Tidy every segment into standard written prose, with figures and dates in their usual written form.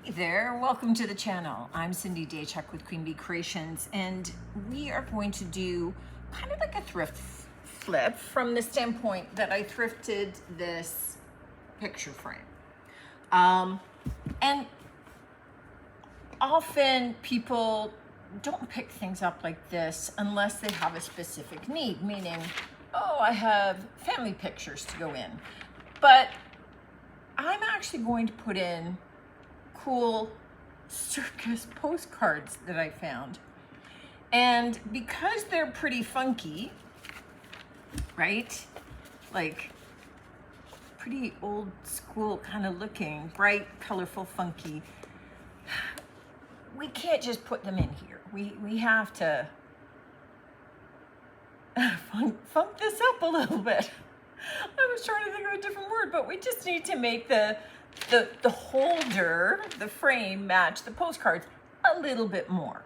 Hey there, welcome to the channel. I'm Cindy Daychuck with Queen Bee Creations, and we are going to do kind of like a thrift flip from the standpoint that I thrifted this picture frame. And often people don't pick things up like this unless they have a specific need, meaning, oh, I have family pictures to go in. But I'm actually going to put in cool circus postcards that I found. And because they're pretty funky, right? Like pretty old school kind of looking, bright, colorful, funky. We can't just put them in here. We have to funk this up a little bit. I was trying to think of a different word, but we just need to make the holder, the frame, match the postcards a little bit more.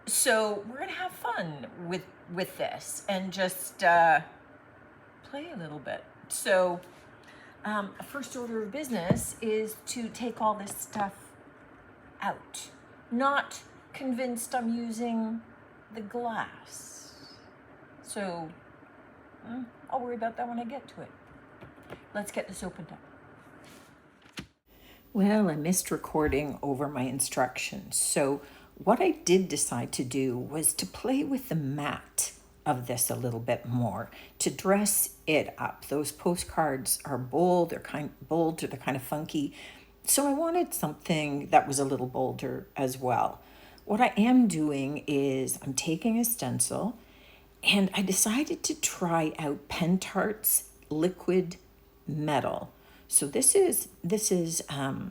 So we're gonna have fun with this and just play a little bit. So first order of business is to take all this stuff out. Not convinced I'm using the glass. So I'll worry about that when I get to it. Let's get this opened up. Well, I missed recording over my instructions. So what I did decide to do was to play with the mat of this a little bit more, to dress it up. Those postcards are bold, they're kind of funky. So I wanted something that was a little bolder as well. What I am doing is I'm taking a stencil and I decided to try out Pentart's liquid metal. So this is a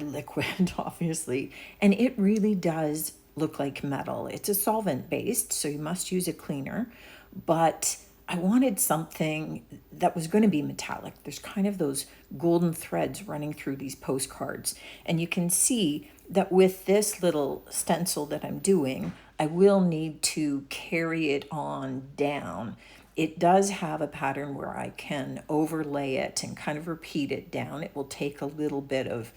liquid, obviously, and it really does look like metal. It's a solvent based, so you must use a cleaner, but I wanted something that was going to be metallic. There's kind of those golden threads running through these postcards, and you can see that with this little stencil that I'm doing, I will need to carry it on down. It does have a pattern where I can overlay it and kind of repeat it down. It will take a little bit of,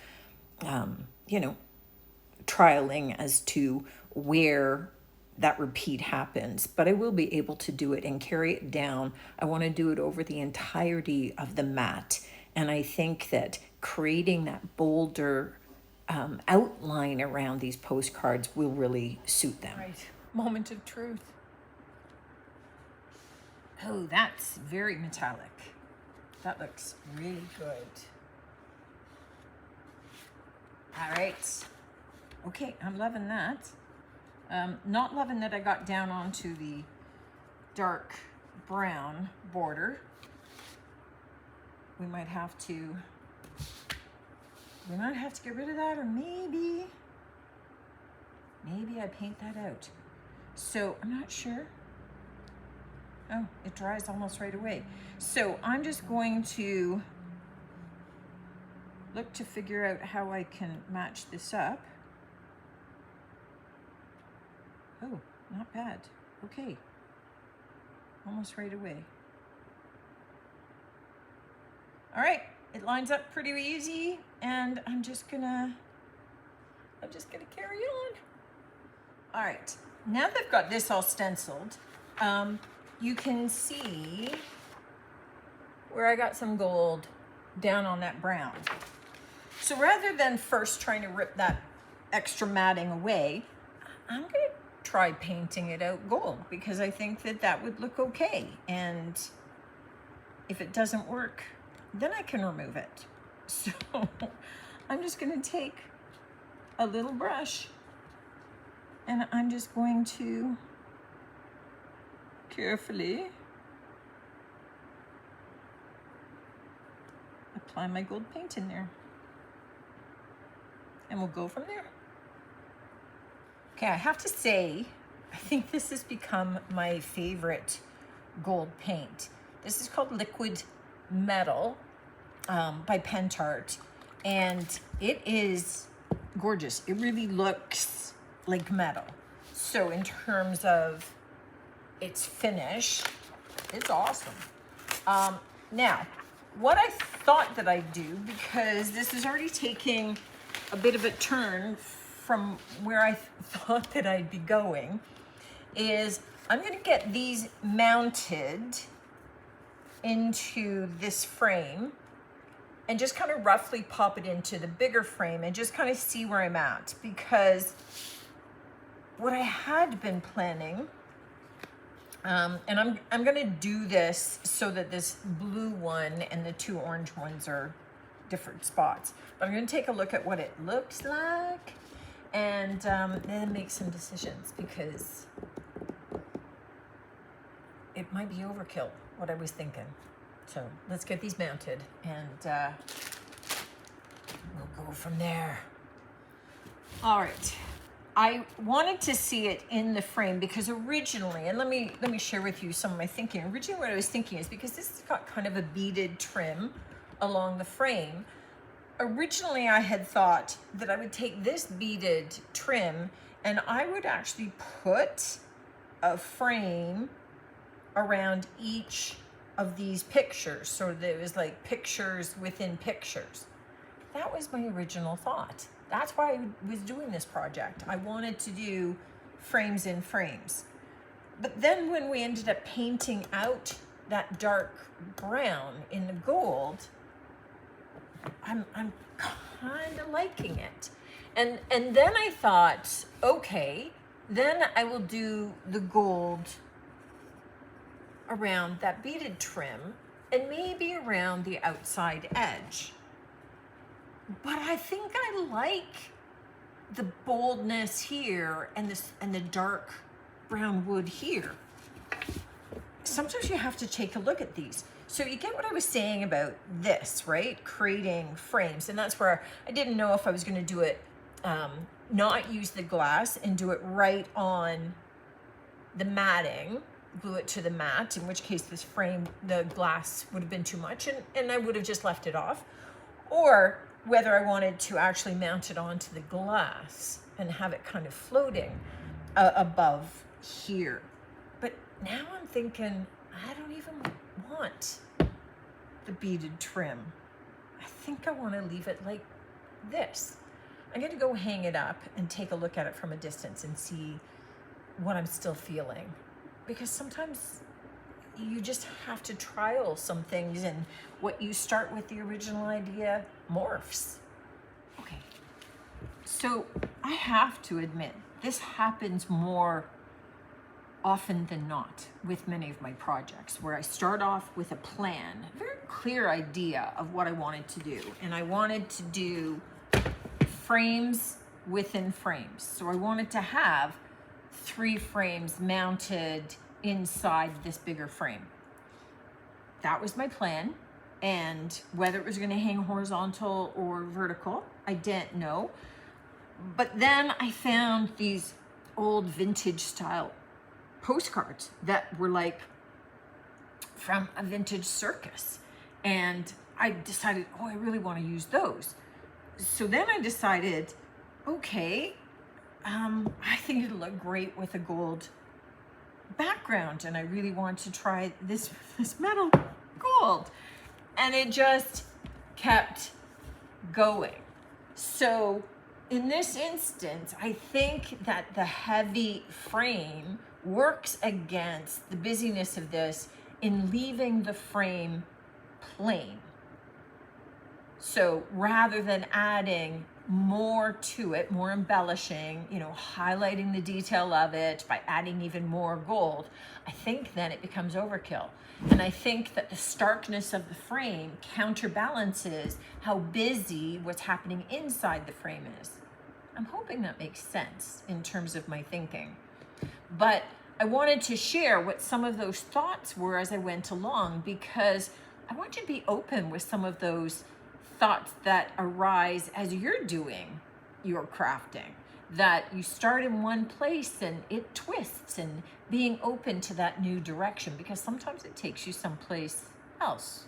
trialing as to where that repeat happens, but I will be able to do it and carry it down. I want to do it over the entirety of the mat. And I think that creating that bolder outline around these postcards will really suit them. Right, moment of truth. Oh, that's very metallic. That looks really good. All right. Okay, I'm loving that. Not loving that I got down onto the dark brown border. We might have to get rid of that, or maybe I paint that out. So I'm not sure. Oh, it dries almost right away. So I'm just going to look to figure out how I can match this up. Oh, not bad. Okay. Almost right away. All right, it lines up pretty easy, and I'm just gonna carry on. All right, now that I've got this all stenciled, you can see where I got some gold down on that brown. So rather than first trying to rip that extra matting away, I'm gonna try painting it out gold because I think that would look okay. And if it doesn't work, then I can remove it. So I'm just gonna take a little brush and I'm just going to carefully apply my gold paint in there. And we'll go from there. Okay, I have to say, I think this has become my favorite gold paint. This is called Liquid Metal by Pentart, and it is gorgeous. It really looks like metal. So in terms of its finish, it's awesome. Now, what I thought that I'd do, because this is already taking a bit of a turn from where I thought that I'd be going, is I'm going to get these mounted into this frame and just kind of roughly pop it into the bigger frame and just kind of see where I'm at. Because what I had been planning, and I'm going to do this so that this blue one and the two orange ones are different spots. But I'm going to take a look at what it looks like and then make some decisions, because it might be overkill, what I was thinking. So let's get these mounted and we'll go from there. All right. I wanted to see it in the frame because originally, and let me share with you some of my thinking. Originally what I was thinking is, because this has got kind of a beaded trim along the frame, originally I had thought that I would take this beaded trim and I would actually put a frame around each of these pictures. So there was like pictures within pictures. That was my original thought. That's why I was doing this project. I wanted to do frames in frames. But then when we ended up painting out that dark brown in the gold, I'm kind of liking it. And then I thought, okay, then I will do the gold around that beaded trim and maybe around the outside edge. But I think I like the boldness here and the dark brown wood here. Sometimes you have to take a look at these. So you get what I was saying about this, right? Creating frames. And that's where I didn't know if I was going to do it, not use the glass and do it right on the matting, glue it to the mat, in which case this frame, the glass would have been too much and I would have just left it off. Or whether I wanted to actually mount it onto the glass and have it kind of floating above here. But now I'm thinking, I don't even want the beaded trim. I think I want to leave it like this. I'm going to go hang it up and take a look at it from a distance and see what I'm still feeling. Because sometimes you just have to trial some things, and what you start with, the original idea, morphs. Okay, so I have to admit, this happens more often than not with many of my projects, where I start off with a plan, a very clear idea of what I wanted to do. And I wanted to do frames within frames. So I wanted to have 3 frames mounted inside this bigger frame. That was my plan. And whether it was going to hang horizontal or vertical, I didn't know. But then I found these old vintage style postcards that were like from a vintage circus. And I decided, oh, I really want to use those. So then I decided, okay, I think it'll look great with a gold background, and I really want to try this metal gold. And it just kept going. So in this instance, I think that the heavy frame works against the busyness of this in leaving the frame plain. So rather than adding more to it, more embellishing, highlighting the detail of it by adding even more gold, I think then it becomes overkill. And I think that the starkness of the frame counterbalances how busy what's happening inside the frame is. I'm hoping that makes sense in terms of my thinking. But I wanted to share what some of those thoughts were as I went along, because I want you to be open with some of those thoughts that arise as you're doing your crafting, that you start in one place and it twists, and being open to that new direction, because sometimes it takes you someplace else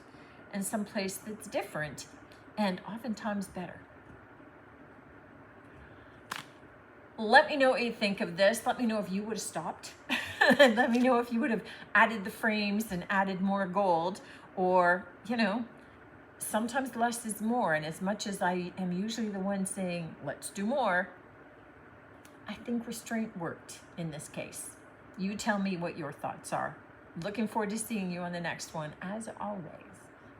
and someplace that's different and oftentimes better. Let me know what you think of this. Let me know if you would have stopped. Let me know if you would have added the frames and added more gold, or, sometimes less is more. And as much as I am usually the one saying, let's do more, I think restraint worked in this case. You tell me what your thoughts are. Looking forward to seeing you on the next one, as always.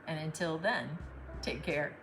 And until then, take care.